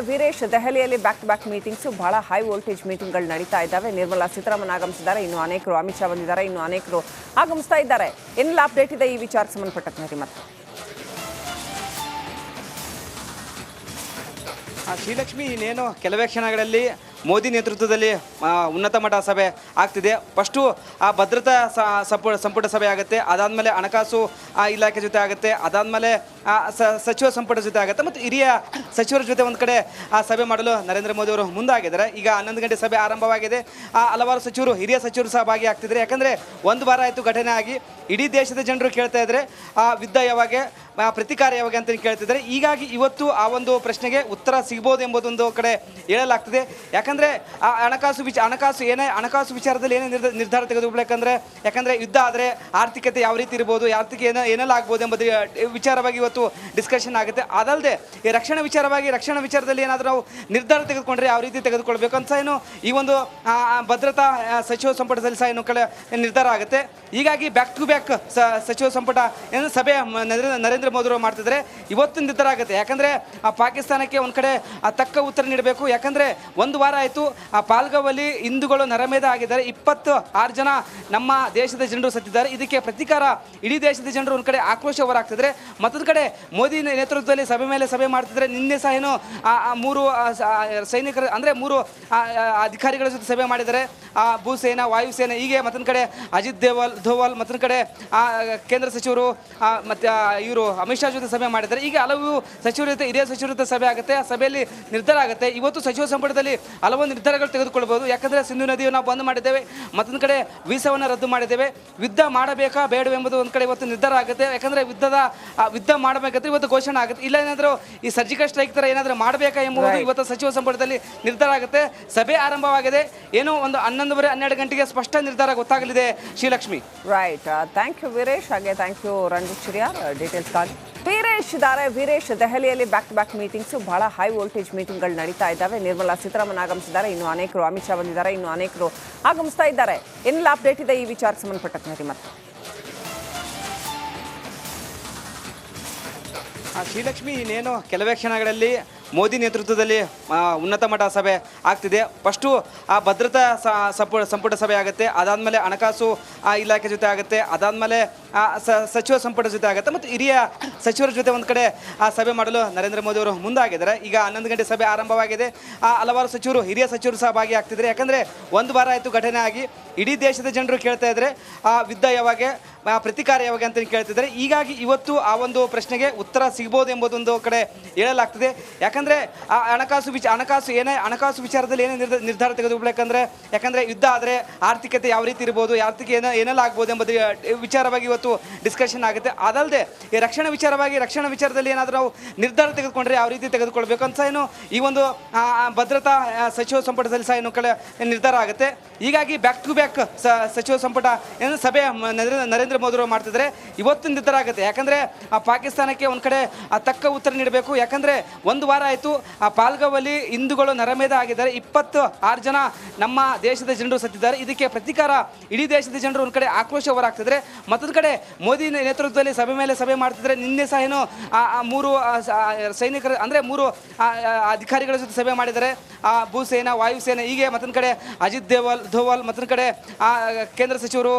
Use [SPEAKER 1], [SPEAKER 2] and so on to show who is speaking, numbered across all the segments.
[SPEAKER 1] ವೀರೇಶ್ ದೆಹಲಿಯಲ್ಲಿ back to back meetings ಬಹಳ high voltage ಮೀಟಿಂಗ್ಗಳು ನಡೀತಾ ಇದ್ದಾವೆ. ನಿರ್ಮಲಾ ಸೀತಾರಾಮನ್ ಆಗಮಿಸಿದ್ದಾರೆ, ಇನ್ನು ಅನೇಕರು ಅಮಿತ್ ಶಾ ಬಂದಿದ್ದಾರೆ, ಇನ್ನು ಅನೇಕರು ಆಗಮಿಸ್ತಾ ಇದ್ದಾರೆ. ಏನೆಲ್ಲ ಅಪ್ಡೇಟ್ ಇದೆ ಈ ವಿಚಾರಕ್ಕೆ ಸಂಬಂಧಪಟ್ಟಂತೆ ಮತ್ತೆ
[SPEAKER 2] ಶ್ರೀಲಕ್ಷ್ಮಿ, ಇನ್ನೇನು ಕೆಲವೇ ಕ್ಷಣಗಳಲ್ಲಿ ಮೋದಿ ನೇತೃತ್ವದಲ್ಲಿ ಉನ್ನತ ಮಟ್ಟ ಸಭೆ ಆಗ್ತಿದೆ. ಫಸ್ಟು ಆ ಭದ್ರತಾ ಸಂಪುಟ ಸಭೆ ಆಗುತ್ತೆ, ಅದಾದಮೇಲೆ ಹಣಕಾಸು ಇಲಾಖೆ ಜೊತೆ ಆಗುತ್ತೆ, ಅದಾದಮೇಲೆ ಸಚಿವ ಸಂಪುಟ ಜೊತೆ ಆಗುತ್ತೆ ಮತ್ತು ಹಿರಿಯ ಸಚಿವರ ಜೊತೆ ಒಂದು ಕಡೆ ಸಭೆ ಮಾಡಲು ನರೇಂದ್ರ ಮೋದಿ ಅವರು ಮುಂದಾಗಿದ್ದಾರೆ. ಈಗ 11 ಗಂಟೆ ಸಭೆ ಆರಂಭವಾಗಿದೆ. ಹಲವಾರು ಸಚಿವರು, ಹಿರಿಯ ಸಚಿವರು ಸಹ ಭಾಗಿಯಾಗ್ತಿದ್ದಾರೆ. ಯಾಕಂದರೆ ಒಂದು ವಾರ ಆಯಿತು ಘಟನೆ ಆಗಿ. ಇಡೀ ದೇಶದ ಜನರು ಕೇಳ್ತಾ ಇದ್ದಾರೆ ಯುದ್ಧ ಯಾವಾಗ, ಪ್ರತಿಕಾರ ಯಾವಾಗ ಅಂತ ಕೇಳ್ತಿದ್ದಾರೆ. ಹೀಗಾಗಿ ಇವತ್ತು ಆ ಒಂದು ಪ್ರಶ್ನೆಗೆ ಉತ್ತರ ಸಿಗ್ಬೋದು ಎಂಬುದೊಂದು ಕಡೆ ಹೇಳಲಾಗ್ತದೆ. ಯಾಕಂದರೆ ಹಣಕಾಸು ವಿಚಾರದಲ್ಲಿ ಏನೇ ನಿರ್ಧಾರ ತೆಗೆದುಕೊಳ್ಳಬೇಕಂದ್ರೆ, ಯಾಕಂದರೆ ಯುದ್ಧ ಆದರೆ ಆರ್ಥಿಕತೆ ಯಾವ ರೀತಿ ಇರ್ಬೋದು, ಏನೆಲ್ಲ ಆಗ್ಬೋದು ಎಂಬುದು ವಿಚಾರವಾಗಿ ಇವತ್ತು ಡಿಸ್ಕಷನ್ ಆಗುತ್ತೆ. ಅದಲ್ಲದೆ ಈ ರಕ್ಷಣಾ ವಿಚಾರದಲ್ಲಿ ಏನಾದರೂ ನಾವು ನಿರ್ಧಾರ ತೆಗೆದುಕೊಂಡ್ರೆ ಯಾವ ರೀತಿ ತೆಗೆದುಕೊಳ್ಬೇಕು ಅಂತ ಏನು ಈ ಒಂದು ಭದ್ರತಾ ಸಚಿವ ಸಂಪುಟದಲ್ಲಿ ಸಹ ಏನು ನಿರ್ಧಾರ ಆಗುತ್ತೆ. ಹೀಗಾಗಿ ಬ್ಯಾಕ್ ಟು ಬ್ಯಾಕ್ ಸಚಿವ ಸಂಪುಟ ಏನು ಸಭೆ ನರೇಂದ್ರ ಮೋದಿ ಅವರು ಮಾಡ್ತಿದ್ದಾರೆ. ಇವತ್ತು ನಿರ್ಧಾರ ಆಗುತ್ತೆ. ಯಾಕಂದರೆ ಪಾಕಿಸ್ತಾನಕ್ಕೆ ಒಂದು ಕಡೆ ತಕ್ಕ ಉತ್ತರ ನೀಡಬೇಕು. ಯಾಕಂದರೆ ಒಂದು ವಾರ ಆಯಿತು ಪಾಲ್ಗಾವಲ್ಲಿ ಹಿಂದೂಗಳು ನರಮೇಧ ಆಗಿದ್ದಾರೆ. 26 ಜನ ನಮ್ಮ ದೇಶದ ಜನರು ಸತ್ತಿದ್ದಾರೆ. ಇದಕ್ಕೆ ಪ್ರತಿಕಾರ ಇಡೀ ದೇಶದ ಜನರು ಒಂದು ಕಡೆ ಆಕ್ರೋಶ ಹೊರಾಗ್ತಿದ್ದಾರೆ. ಮತ್ತೊಂದು ಕಡೆ ಮೋದಿ ನೇತೃತ್ವದಲ್ಲಿ ಸಭೆ ಮೇಲೆ ಸಭೆ ಮಾಡ್ತಿದ್ದಾರೆ. ನಿನ್ನೆ ಸಹ ಏನು 3 ಸೈನಿಕರು ಅಂದರೆ 3 ಅಧಿಕಾರಿಗಳ ಜೊತೆ ಸಭೆ ಮಾಡಿದ್ದಾರೆ. ಭೂಸೇನಾ, ವಾಯುಸೇನೆ, ಹೀಗೆ ಮತ್ತೊಂದು ಕಡೆ ಅಜಿತ್ ಧೋವಲ್ ಮತ್ತೊಂದು ಕಡೆ ಕೇಂದ್ರ ಸಚಿವರು ಮತ್ತು ಇವರು ಅಮಿತ್ ಶಾ ಜೊತೆ ಸಭೆ ಮಾಡಿದ್ದಾರೆ. ಈಗ ಹಲವು ಸಚಿವರ ಜೊತೆ, ಹಿರಿಯ ಸಚಿವರ ಜೊತೆ ಸಭೆ ಆಗುತ್ತೆ. ಆ ಸಭೆಯಲ್ಲಿ ನಿರ್ಧಾರ ಆಗುತ್ತೆ. ಇವತ್ತು ಸಚಿವ ಸಂಪುಟದಲ್ಲಿ ಹಲವು ನಿರ್ಧಾರಗಳು ತೆಗೆದುಕೊಳ್ಬೋದು. ಯಾಕಂದರೆ ಸಿಂಧು ನದಿಯನ್ನು ನಾವು ಬಂದ್ ಮಾಡಿದ್ದೇವೆ, ಮತ್ತೊಂದು ಕಡೆ ವೀಸಾವನ್ನು ರದ್ದು ಮಾಡಿದ್ದೇವೆ. ಯುದ್ಧ ಮಾಡಬೇಕಾ ಬೇಡವೆ ಎಂಬುದು ಒಂದು ಕಡೆ ಇವತ್ತು ನಿರ್ಧಾರ ಆಗುತ್ತೆ. ಯಾಕಂದರೆ ಯುದ್ಧ ಮಾಡಬೇಕಂದ್ರೆ ಇವತ್ತು ಘೋಷಣೆ ಆಗುತ್ತೆ. ಇಲ್ಲ ಏನಾದರೂ ಈ ಸರ್ಜಿಕಲ್ ಸ್ಟ್ರೈಕ್ ಥರ ಏನಾದರೂ ಮಾಡಬೇಕಾ ಎಂಬುದು ಇವತ್ತು ಸಚಿವ ಸಂಪುಟದಲ್ಲಿ ನಿರ್ಧಾರ ಆಗುತ್ತೆ. ಸಭೆ ಆರಂಭವಾಗಿದೆ. ಏನೋ ಒಂದು 11:30-12 ಗಂಟೆಗೆ ಸ್ಪಷ್ಟ ನಿರ್ಧಾರ ಗೊತ್ತಾಗಲಿದೆ. Sreelakshmi,
[SPEAKER 1] right. Thank you Veeresh. ಹಾಗೆ ಥ್ಯಾಂಕ್ ಯು ರಂಜಿತ್ ಚಿರಿಯಾರ್ ಡೀಟೇಲ್ಸ್ಗಾಗಿ. ವೀರೇಶ್ ದೆಹಲಿಯಲ್ಲಿ ಬ್ಯಾಕ್ ಟು ಬ್ಯಾಕ್ ಮೀಟಿಂಗ್ಸ್ ಬಹಳ ಹೈ ವೋಲ್ಟೇಜ್ ಮೀಟಿಂಗ್ಗಳು ನಡೀತಾ ಇದ್ದಾವೆ. ನಿರ್ಮಲಾ ಸೀತಾರಾಮನ್ ಆಗಮಿಸಿದ್ದಾರೆ, ಇನ್ನು ಅನೇಕರು ಅಮಿತ್ ಶಾ ಬಂದಿದ್ದಾರೆ, ಇನ್ನು ಅನೇಕರು ಆಗಮಿಸ್ತಾ ಇದ್ದಾರೆ. ಏನೆಲ್ಲ ಅಪ್ಡೇಟ್ ಇದೆ ಈ ವಿಚಾರಕ್ಕೆ ಸಂಬಂಧಪಟ್ಟಂತೆ ಮತ್ತೆ
[SPEAKER 2] ಶ್ರೀಲಕ್ಷ್ಮಿ, ಇನ್ನೇನು ಕೆಲವೇ ಕ್ಷಣಗಳಲ್ಲಿ ಮೋದಿ ನೇತೃತ್ವದಲ್ಲಿ ಉನ್ನತ ಮಟ್ಟ ಸಭೆ ಆಗ್ತಿದೆ. ಫಸ್ಟು ಆ ಭದ್ರತಾ ಸಂಪುಟ ಸಭೆ ಆಗುತ್ತೆ, ಅದಾದಮೇಲೆ ಹಣಕಾಸು ಇಲಾಖೆ ಜೊತೆ ಆಗುತ್ತೆ, ಅದಾದಮೇಲೆ ಸಚಿವ ಸಂಪುಟ ಜೊತೆ ಆಗುತ್ತೆ ಮತ್ತು ಹಿರಿಯ ಸಚಿವರ ಜೊತೆ ಒಂದು ಕಡೆ ಸಭೆ ಮಾಡಲು ನರೇಂದ್ರ ಮೋದಿ ಅವರು ಮುಂದಾಗಿದ್ದಾರೆ. ಈಗ 11 ಗಂಟೆ ಸಭೆ ಆರಂಭವಾಗಿದೆ. ಹಲವಾರು ಸಚಿವರು, ಹಿರಿಯ ಸಚಿವರು ಸಹ ಭಾಗಿಯಾಗ್ತಿದ್ದಾರೆ. ಯಾಕಂದರೆ ಒಂದು ವಾರ ಆಯಿತು ಘಟನೆ ಆಗಿ. ಇಡೀ ದೇಶದ ಜನರು ಕೇಳ್ತಾ ಇದ್ದಾರೆ ಯುದ್ಧ ಯಾವಾಗ, ಪ್ರತಿಕಾರ ಯಾವಾಗ ಅಂತ ಕೇಳ್ತಿದ್ದಾರೆ. ಹೀಗಾಗಿ ಇವತ್ತು ಆ ಒಂದು ಪ್ರಶ್ನೆಗೆ ಉತ್ತರ ಸಿಗ್ಬೋದು ಎಂಬುದೊಂದು ಕಡೆ ಹೇಳಲಾಗ್ತದೆ. ಯಾಕಂದರೆ ಹಣಕಾಸು ವಿಚಾರದಲ್ಲಿ ಏನೇ ನಿರ್ಧಾರ ತೆಗೆದುಕೊಳ್ಳಬೇಕಂದ್ರೆ, ಯಾಕಂದರೆ ಯುದ್ಧ ಆದರೆ ಆರ್ಥಿಕತೆ ಯಾವ ರೀತಿ ಇರ್ಬೋದು, ಏನೆಲ್ಲ ಆಗ್ಬೋದು ಎಂಬುದು ವಿಚಾರವಾಗಿ ಇವತ್ತು ಡಿಸ್ಕಷನ್ ಆಗುತ್ತೆ. ಅದಲ್ಲದೆ ಈ ರಕ್ಷಣಾ ವಿಚಾರದಲ್ಲಿ ಏನಾದರೂ ನಾವು ನಿರ್ಧಾರ ತೆಗೆದುಕೊಂಡ್ರೆ ಯಾವ ರೀತಿ ತೆಗೆದುಕೊಳ್ಬೇಕು ಅಂತ ಏನು ಈ ಒಂದು ಭದ್ರತಾ ಸಚಿವ ಸಂಪುಟದಲ್ಲಿ ಸಹ ಏನು ನಿರ್ಧಾರ ಆಗುತ್ತೆ. ಹೀಗಾಗಿ ಬ್ಯಾಕ್ ಟು ಬ್ಯಾಕ್ ಸಚಿವ ಸಂಪುಟ ಏನು ಸಭೆ ನರೇಂದ್ರ ಮೋದಿ ಅವರು ಮಾಡ್ತಿದ್ದಾರೆ. ಇವತ್ತು ನಿರ್ಧಾರ ಆಗುತ್ತೆ. ಯಾಕಂದರೆ ಪಾಕಿಸ್ತಾನಕ್ಕೆ ಒಂದು ಕಡೆ ತಕ್ಕ ಉತ್ತರ ನೀಡಬೇಕು. ಯಾಕಂದರೆ ಒಂದು ವಾರ ಆಯಿತು ಪಾಲ್ಗಾವಲ್ಲಿ ಹಿಂದೂಗಳು ನರಮೇಧ ಆಗಿದ್ದಾರೆ. 26 ಜನ ನಮ್ಮ ದೇಶದ ಜನರು ಸತ್ತಿದ್ದಾರೆ. ಇದಕ್ಕೆ ಪ್ರತಿಕಾರ ಇಡೀ ದೇಶದ ಜನರು ಒಂದು ಕಡೆ ಆಕ್ರೋಶ ಹೊರಾಗ್ತಿದ್ದಾರೆ. ಮತ್ತೊಂದು ಕಡೆ ಮೋದಿ ನೇತೃತ್ವದಲ್ಲಿ ಸಭೆ ಮೇಲೆ ಸಭೆ ಮಾಡ್ತಿದ್ದಾರೆ. ನಿನ್ನೆ ಸಹ ಏನು 3 ಸೈನಿಕರು ಅಂದರೆ 3 ಅಧಿಕಾರಿಗಳ ಜೊತೆ ಸಭೆ ಮಾಡಿದ್ದಾರೆ. ಭೂಸೇನಾ, ವಾಯುಸೇನೆ, ಹೀಗೆ ಮತ್ತೊಂದು ಕಡೆ ಅಜಿತ್ ಧೋವಲ್ ಮತ್ತೊಂದು ಕಡೆ ಕೇಂದ್ರ ಸಚಿವರು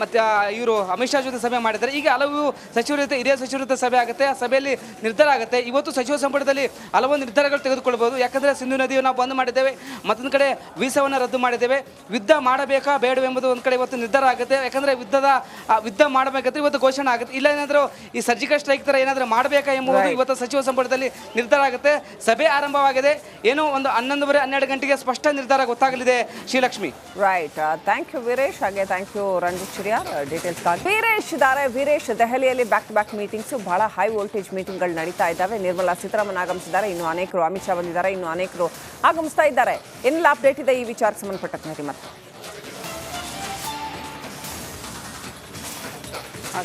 [SPEAKER 2] ಮತ್ತು ಇವರು ಅಮಿತ್ ಶಾ ಜೊತೆ ಸಭೆ ಮಾಡಿದ್ದಾರೆ. ಈಗ ಹಲವು ಸಚಿವರ ಜೊತೆ, ಹಿರಿಯ ಸಚಿವರ ಜೊತೆ ಸಭೆ ಆಗುತ್ತೆ. ಆ ಸಭೆಯಲ್ಲಿ ನಿರ್ಧಾರ ಆಗುತ್ತೆ. ಇವತ್ತು ಸಚಿವ ಸಂಪುಟದಲ್ಲಿ ಹಲವು ನಿರ್ಧಾರಗಳು ತೆಗೆದುಕೊಳ್ಬೋದು. ಯಾಕಂದರೆ ಸಿಂಧು ನದಿಯನ್ನು ನಾವು ಬಂದ್ ಮಾಡಿದ್ದೇವೆ, ಮತ್ತೊಂದು ಕಡೆ ವೀಸಾವನ್ನು ರದ್ದು ಮಾಡಿದ್ದೇವೆ. ಯುದ್ಧ ಮಾಡಬೇಕಾ ಬೇಡವೆ ಎಂಬುದು ಒಂದು ಕಡೆ ಇವತ್ತು ನಿರ್ಧಾರ ಆಗುತ್ತೆ. ಯಾಕಂದರೆ ಯುದ್ಧ ಮಾಡಬೇಕಂದ್ರೆ ಇವತ್ತು ಘೋಷಣೆ ಆಗುತ್ತೆ. ಇಲ್ಲ ಏನಾದರೂ ಈ ಸರ್ಜಿಕಲ್ ಸ್ಟ್ರೈಕ್ ಥರ ಏನಾದರೂ ಮಾಡಬೇಕಾ ಎಂಬುದು ಇವತ್ತು ಸಚಿವ ಸಂಪುಟದಲ್ಲಿ ನಿರ್ಧಾರ ಆಗುತ್ತೆ. ಸಭೆ ಆರಂಭವಾಗಿದೆ. ಏನೋ ಒಂದು 11:30-12 ಗಂಟೆಗೆ ಸ್ಪಷ್ಟ ನಿರ್ಧಾರ ಗೊತ್ತಾಗಲಿದೆ. Sreelakshmi,
[SPEAKER 1] right. Thank you Veeresh. ಹಾಗೆ ಥ್ಯಾಂಕ್ ಯು ರಂಜಿತ್ ಚಿರಿಯಾರ್ ಡೀಟೇಲ್ಸ್ಗಾಗಿ. ವೀರೇಶ್ ದೆಹಲಿಯಲ್ಲಿ ಬ್ಯಾಕ್ ಟು ಬ್ಯಾಕ್ ಮೀಟಿಂಗ್ಸ್ ಬಹಳ ಹೈ ವೋಲ್ಟೇಜ್ ಮೀಟಿಂಗ್ಗಳು ನಡೀತಾ ಇದ್ದಾವೆ. ನಿರ್ಮಲಾ ಸೀತಾರಾಮನ್ ಆಗಮಿಸಿದ್ದಾರೆ, ಇನ್ನು ಅನೇಕರು ಅಮಿತ್ ಶಾ ಬಂದಿದ್ದಾರೆ, ಇನ್ನು ಅನೇಕರು ಆಗಮಿಸ್ತಾ ಇದ್ದಾರೆ. ಏನೆಲ್ಲ ಅಪ್ಡೇಟ್ ಇದೆ ಈ ವಿಚಾರಕ್ಕೆ ಸಂಬಂಧಪಟ್ಟಂತೆ ಮತ್ತೆ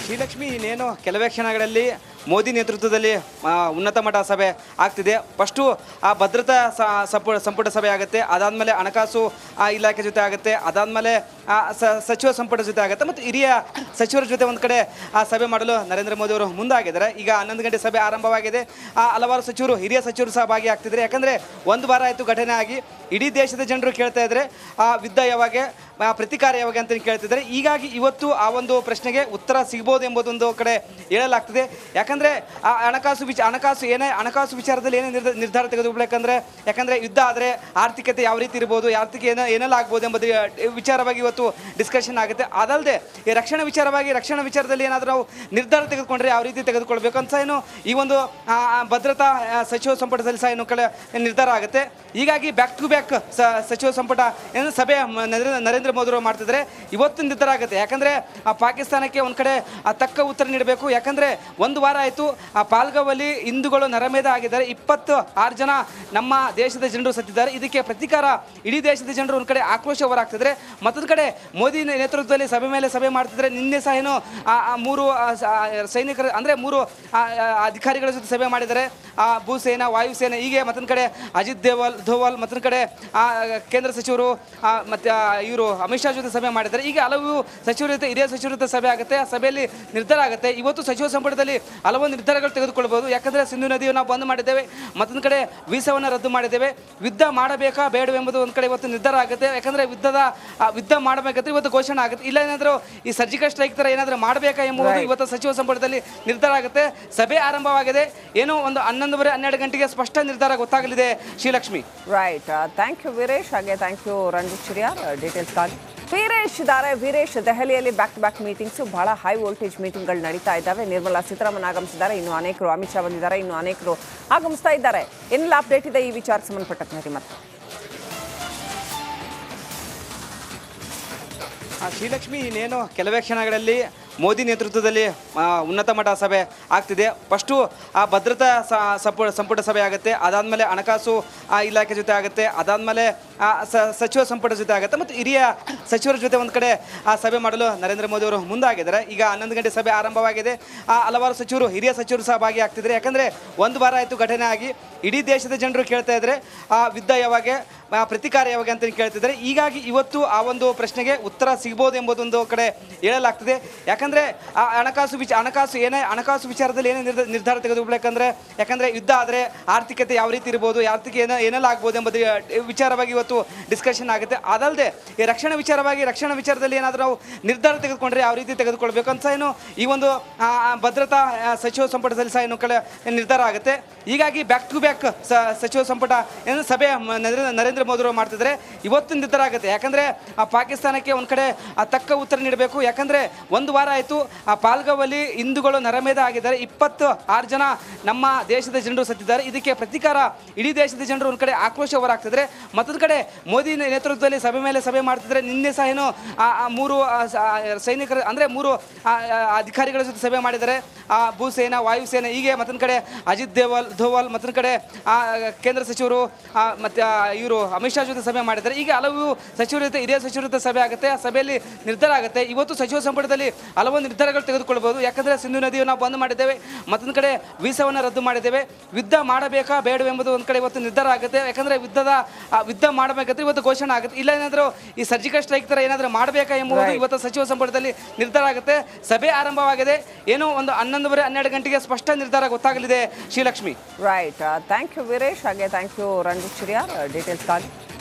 [SPEAKER 2] ಶ್ರೀಲಕ್ಷ್ಮಿ, ಇನ್ನೇನು ಕೆಲವೇ ಕ್ಷಣಗಳಲ್ಲಿ ಮೋದಿ ನೇತೃತ್ವದಲ್ಲಿ ಉನ್ನತ ಮಟ್ಟ ಸಭೆ ಆಗ್ತಿದೆ. ಫಸ್ಟು ಆ ಭದ್ರತಾ ಸಂಪುಟ ಸಭೆ ಆಗುತ್ತೆ, ಅದಾದಮೇಲೆ ಹಣಕಾಸು ಇಲಾಖೆ ಜೊತೆ ಆಗುತ್ತೆ, ಅದಾದಮೇಲೆ ಸಚಿವ ಸಂಪುಟ ಜೊತೆ ಆಗುತ್ತೆ ಮತ್ತು ಹಿರಿಯ ಸಚಿವರ ಜೊತೆ ಒಂದು ಕಡೆ ಸಭೆ ಮಾಡಲು ನರೇಂದ್ರ ಮೋದಿ ಅವರು ಮುಂದಾಗಿದ್ದಾರೆ. ಈಗ 11 ಗಂಟೆ ಸಭೆ ಆರಂಭವಾಗಿದೆ. ಹಲವಾರು ಸಚಿವರು, ಹಿರಿಯ ಸಚಿವರು ಸಹ ಭಾಗಿಯಾಗ್ತಿದ್ದಾರೆ. ಯಾಕಂದರೆ ಒಂದು ವಾರ ಆಯಿತು ಘಟನೆ ಆಗಿ. ಇಡೀ ದೇಶದ ಜನರು ಕೇಳ್ತಾ ಇದ್ದಾರೆ ಯುದ್ಧ ಯಾವಾಗ, ಪ್ರತಿಕಾರ ಯಾವಾಗ ಅಂತ ಕೇಳ್ತಿದ್ದಾರೆ. ಹೀಗಾಗಿ ಇವತ್ತು ಆ ಒಂದು ಪ್ರಶ್ನೆಗೆ ಉತ್ತರ ಸಿಗ್ಬೋದು ಎಂಬುದೊಂದು ಕಡೆ ಹೇಳಲಾಗ್ತದೆ. ಯಾಕಂದರೆ ಹಣಕಾಸು ವಿಚಾರದಲ್ಲಿ ಏನೇ ನಿರ್ಧಾರ ತೆಗೆದುಕೊಳ್ಬೇಕಂದ್ರೆ, ಯಾಕಂದರೆ ಯುದ್ಧ ಆದರೆ ಆರ್ಥಿಕತೆ ಯಾವ ರೀತಿ ಇರ್ಬೋದು, ಆರ್ಥಿಕ ಏನೆಲ್ಲ ಆಗ್ಬೋದು ಎಂಬುದು ವಿಚಾರವಾಗಿ ಇವತ್ತು ಡಿಸ್ಕಷನ್ ಆಗುತ್ತೆ. ಅದಲ್ಲದೆ ಈ ರಕ್ಷಣಾ ವಿಚಾರದಲ್ಲಿ ಏನಾದರೂ ನಾವು ನಿರ್ಧಾರ ತೆಗೆದುಕೊಂಡ್ರೆ ಯಾವ ರೀತಿ ತೆಗೆದುಕೊಳ್ಬೇಕು ಅಂತ ಏನು ಈ ಒಂದು ಭದ್ರತಾ ಸಚಿವ ಸಂಪುಟದಲ್ಲಿ ಸಹ ಏನು ನಿರ್ಧಾರ ಆಗುತ್ತೆ. ಹೀಗಾಗಿ ಬ್ಯಾಕ್ ಟು ಬ್ಯಾಕ್ ಸಚಿವ ಸಂಪುಟ ಏನು ಸಭೆ ನರೇಂದ್ರ ಮೋದಿ ಅವರು ಮಾಡ್ತಿದ್ದಾರೆ. ಇವತ್ತು ನಿರ್ಧಾರ ಆಗುತ್ತೆ. ಯಾಕಂದರೆ ಪಾಕಿಸ್ತಾನಕ್ಕೆ ಒಂದು ಕಡೆ ತಕ್ಕ ಉತ್ತರ ನೀಡಬೇಕು. ಯಾಕಂದರೆ ಒಂದು ವಾರ ಆಯಿತು ಪಾಲ್ಗಾವಲ್ಲಿ ಹಿಂದೂಗಳು ನರಮೇಧ ಆಗಿದ್ದಾರೆ. 26 ಜನ ನಮ್ಮ ದೇಶದ ಜನರು ಸತ್ತಿದ್ದಾರೆ. ಇದಕ್ಕೆ ಪ್ರತಿಕಾರ ಇಡೀ ದೇಶದ ಜನರು ಒಂದು ಕಡೆ ಆಕ್ರೋಶ ಹೊರಾಗ್ತಿದ್ದಾರೆ. ಮತ್ತೊಂದು ಕಡೆ ಮೋದಿ ನೇತೃತ್ವದಲ್ಲಿ ಸಭೆ ಮೇಲೆ ಸಭೆ ಮಾಡ್ತಿದ್ದಾರೆ. ನಿನ್ನೆ ಸಹ ಏನು 3 ಸೈನಿಕರು ಅಂದರೆ 3 ಅಧಿಕಾರಿಗಳ ಜೊತೆ ಸಭೆ ಮಾಡಿದ್ದಾರೆ. ಭೂಸೇನಾ, ವಾಯುಸೇನೆ, ಹೀಗೆ ಮತ್ತೊಂದು ಕಡೆ ಅಜಿತ್ ಧೋವಲ್ ಮತ್ತೊಂದು ಕಡೆ ಕೇಂದ್ರ ಸಚಿವರು ಮತ್ತು ಇವರು ಅಮಿತ್ ಶಾ ಜೊತೆ ಸಭೆ ಮಾಡಿದ್ದಾರೆ. ಈಗ ಹಲವು ಸಚಿವರ ಜೊತೆ, ಹಿರಿಯ ಸಚಿವರ ಜೊತೆ ಸಭೆ ಆಗುತ್ತೆ. ಆ ಸಭೆಯಲ್ಲಿ ನಿರ್ಧಾರ ಆಗುತ್ತೆ. ಇವತ್ತು ಸಚಿವ ಸಂಪುಟದಲ್ಲಿ ಹಲವು ನಿರ್ಧಾರಗಳು ತೆಗೆದುಕೊಳ್ಬೋದು. ಯಾಕಂದರೆ ಸಿಂಧು ನದಿಯನ್ನು ನಾವು ಬಂದ್ ಮಾಡಿದ್ದೇವೆ, ಮತ್ತೊಂದು ಕಡೆ ವೀಸಾವನ್ನು ರದ್ದು ಮಾಡಿದ್ದೇವೆ. ಯುದ್ಧ ಮಾಡಬೇಕಾ ಬೇಡವೆಂಬುದು ಒಂದು ಕಡೆ ಇವತ್ತು ನಿರ್ಧಾರ ಆಗುತ್ತೆ. ಯಾಕಂದರೆ ಯುದ್ಧ ಮಾಡಬೇಕಂದ್ರೆ ಇವತ್ತು ಘೋಷಣೆ ಆಗುತ್ತೆ. ಇಲ್ಲ ಏನಾದರೂ ಈ ಸರ್ಜಿಕಲ್ ಸ್ಟ್ರೈಕ್ ಥರ ಏನಾದರೂ ಮಾಡಬೇಕಾ ಎಂಬುದು ಇವತ್ತು ಸಚಿವ ಸಂಪುಟದಲ್ಲಿ ನಿರ್ಧಾರ ಆಗುತ್ತೆ. ಸಭೆ ಆರಂಭವಾಗಿದೆ. ಏನೋ ಒಂದು 11:30-12 ಗಂಟೆಗೆ ಸ್ಪಷ್ಟ ನಿರ್ಧಾರ ಗೊತ್ತಾಗಲಿದೆ. Sreelakshmi.
[SPEAKER 1] Right, thank you Veeresh. ಹಾಗೆ ಥ್ಯಾಂಕ್ ಯು ರಂಜಿತ್ ಚಿರಿಯಾರ್ ಡೀಟೇಲ್ಸ್ಗಾಗಿ. ವೀರೇಶ್ ದೆಹಲಿಯಲ್ಲಿ ಬ್ಯಾಕ್ ಟು ಬ್ಯಾಕ್ ಮೀಟಿಂಗ್ಸು, ಬಹಳ ಹೈ ವೋಲ್ಟೇಜ್ ಮೀಟಿಂಗ್ಗಳು ನಡೀತಾ ಇದ್ದಾವೆ. ನಿರ್ಮಲಾ ಸೀತಾರಾಮನ್ ಆಗಮಿಸಿದ್ದಾರೆ. ಇನ್ನು ಅನೇಕರು, ಅಮಿತ್ ಶಾ ಬಂದಿದ್ದಾರೆ, ಇನ್ನು ಅನೇಕರು ಆಗಮಿಸ್ತಾ ಇದ್ದಾರೆ. ಏನೆಲ್ಲ ಅಪ್ಡೇಟ್ ಇದೆ ಈ ವಿಚಾರಕ್ಕೆ ಸಂಬಂಧಪಟ್ಟಂತೆ ಮತ್ತೆ?
[SPEAKER 2] ಶ್ರೀಲಕ್ಷ್ಮಿ, ಇನ್ನೇನು ಕೆಲವೇ ಕ್ಷಣಗಳಲ್ಲಿ ಮೋದಿ ನೇತೃತ್ವದಲ್ಲಿ ಉನ್ನತ ಮಟ್ಟ ಸಭೆ ಆಗ್ತಿದೆ. ಫಸ್ಟು ಭದ್ರತಾ ಸಂಪುಟ ಸಭೆ ಆಗುತ್ತೆ. ಅದಾದಮೇಲೆ ಹಣಕಾಸು ಇಲಾಖೆ ಜೊತೆ ಆಗುತ್ತೆ. ಅದಾದಮೇಲೆ ಸಚಿವ ಸಂಪುಟ ಜೊತೆ ಆಗುತ್ತೆ ಮತ್ತು ಹಿರಿಯ ಸಚಿವರ ಜೊತೆ ಒಂದು ಕಡೆ ಸಭೆ ಮಾಡಲು ನರೇಂದ್ರ ಮೋದಿ ಅವರು ಮುಂದಾಗಿದ್ದಾರೆ. ಈಗ 11 ಗಂಟೆ ಸಭೆ ಆರಂಭವಾಗಿದೆ. ಹಲವಾರು ಸಚಿವರು, ಹಿರಿಯ ಸಚಿವರು ಸಹ ಭಾಗಿಯಾಗ್ತಿದ್ದಾರೆ. ಯಾಕಂದರೆ ಒಂದು ವಾರ ಆಯಿತು ಘಟನೆ ಆಗಿ. ಇಡೀ ದೇಶದ ಜನರು ಕೇಳ್ತಾ ಇದ್ದಾರೆ ಯುದ್ಧ ಯಾವಾಗ, ಪ್ರತಿಕಾರ ಯಾವಾಗ ಅಂತ ಕೇಳ್ತಿದ್ದಾರೆ. ಹೀಗಾಗಿ ಇವತ್ತು ಆ ಒಂದು ಪ್ರಶ್ನೆಗೆ ಉತ್ತರ ಸಿಗ್ಬೋದು ಎಂಬುದೊಂದು ಕಡೆ ಹೇಳಲಾಗ್ತದೆ. ಯಾಕಂದರೆ ಹಣಕಾಸು ವಿಚಾರದಲ್ಲಿ ಏನೇ ನಿರ್ಧಾರ ತೆಗೆದುಕೊಳ್ಬೇಕಂದ್ರೆ, ಯಾಕಂದರೆ ಯುದ್ಧ ಆದರೆ ಆರ್ಥಿಕತೆ ಯಾವ ರೀತಿ ಇರ್ಬೋದು, ಆರ್ಥಿಕ ಏನೆಲ್ಲ ಆಗ್ಬೋದು ಎಂಬುದು ವಿಚಾರವಾಗಿ ಇವತ್ತು ಡಿಸ್ಕಷನ್ ಆಗುತ್ತೆ. ಅದಲ್ಲದೆ ಈ ರಕ್ಷಣಾ ವಿಚಾರದಲ್ಲಿ ಏನಾದರೂ ನಾವು ನಿರ್ಧಾರ ತೆಗೆದುಕೊಂಡ್ರೆ ಯಾವ ರೀತಿ ತೆಗೆದುಕೊಳ್ಬೇಕು ಅಂತ ಏನು ಈ ಒಂದು ಭದ್ರತಾ ಸಚಿವ ಸಂಪುಟದಲ್ಲಿ ಸಹ ಏನು ನಿರ್ಧಾರ ಆಗುತ್ತೆ. ಹೀಗಾಗಿ ಬ್ಯಾಕ್ ಟು ಬ್ಯಾಕ್ ಸಚಿವ ಸಂಪುಟ ಏನು ಸಭೆ ನರೇಂದ್ರ ಮೋದಿ ಅವರು ಮಾಡ್ತಿದ್ದಾರೆ. ಇವತ್ತು ನಿರ್ಧಾರ ಆಗುತ್ತೆ. ಯಾಕಂದರೆ ಪಾಕಿಸ್ತಾನಕ್ಕೆ ಒಂದು ಕಡೆ ತಕ್ಕ ಉತ್ತರ ನೀಡಬೇಕು. ಯಾಕಂದರೆ ಒಂದು ವಾರ ಆಯಿತು ಪಾಲ್ಗಾವಲ್ಲಿ ಹಿಂದೂಗಳು ನರಮೇಧ ಆಗಿದ್ದಾರೆ. 26 ಜನ ನಮ್ಮ ದೇಶದ ಜನರು ಸತ್ತಿದ್ದಾರೆ. ಇದಕ್ಕೆ ಪ್ರತಿಕಾರ ಇಡೀ ದೇಶದ ಜನರು ಒಂದು ಕಡೆ ಆಕ್ರೋಶ ಹೊರಾಗ್ತಿದ್ದಾರೆ. ಮತ್ತೊಂದು ಕಡೆ ಮೋದಿ ನೇತೃತ್ವದಲ್ಲಿ ಸಭೆ ಮೇಲೆ ಸಭೆ ಮಾಡ್ತಿದ್ದಾರೆ. ನಿನ್ನೆ ಸಹ ಏನು 3 ಸೈನಿಕರು ಅಂದರೆ 3 ಅಧಿಕಾರಿಗಳ ಜೊತೆ ಸಭೆ ಮಾಡಿದ್ದಾರೆ. ಭೂಸೇನಾ, ವಾಯುಸೇನೆ, ಹೀಗೆ ಮತ್ತೊಂದು ಕಡೆ ಅಜಿತ್ ಧೋವಲ್ ಮತ್ತೊಂದು ಕಡೆ ಕೇಂದ್ರ ಸಚಿವರು ಮತ್ತು ಇವರು ಅಮಿತ್ ಶಾ ಜೊತೆ ಸಭೆ ಮಾಡಿದ್ದಾರೆ. ಈಗ ಹಲವು ಸಚಿವರ ಜೊತೆ, ಹಿರಿಯ ಸಚಿವರ ಜೊತೆ ಸಭೆ ಆಗುತ್ತೆ. ಆ ಸಭೆಯಲ್ಲಿ ನಿರ್ಧಾರ ಆಗುತ್ತೆ. ಇವತ್ತು ಸಚಿವ ಸಂಪುಟದಲ್ಲಿ ಹಲವು ನಿರ್ಧಾರಗಳು ತೆಗೆದುಕೊಳ್ಬೋದು. ಯಾಕಂದರೆ ಸಿಂಧು ನದಿಯನ್ನು ನಾವು ಬಂದ್ ಮಾಡಿದ್ದೇವೆ, ಮತ್ತೊಂದು ಕಡೆ ವೀಸಾವನ್ನು ರದ್ದು ಮಾಡಿದ್ದೇವೆ. ಯುದ್ಧ ಮಾಡಬೇಕಾ ಬೇಡವೆಂಬುದು ಒಂದು ಕಡೆ ಇವತ್ತು ನಿರ್ಧಾರ ಆಗುತ್ತೆ. ಯಾಕಂದರೆ ಯುದ್ಧ ಮಾಡಬೇಕಂದ್ರೆ ಇವತ್ತು ಘೋಷಣೆ ಆಗುತ್ತೆ. ಇಲ್ಲ ಏನಾದರೂ ಈ ಸರ್ಜಿಕಲ್ ಸ್ಟ್ರೈಕ್ ಥರ ಏನಾದರೂ ಮಾಡಬೇಕಾ ಎಂಬುದು ಇವತ್ತು ಸಚಿವ ಸಂಪುಟದಲ್ಲಿ ನಿರ್ಧಾರ ಆಗುತ್ತೆ. ಸಭೆ ಆರಂಭವಾಗಿದೆ. ಏನೋ ಒಂದು 11:30-12 ಗಂಟೆಗೆ ಸ್ಪಷ್ಟ ನಿರ್ಧಾರ ಗೊತ್ತಾಗಲಿದೆ. Sreelakshmi.
[SPEAKER 1] Right, thank you Veeresh. ಹಾಗೆ ಥ್ಯಾಂಕ್ ಯು ರಂಜಿತ್ ಚಿರಿಯಾರ್ ಡೀಟೇಲ್ಸ್ಗಾಗಿ.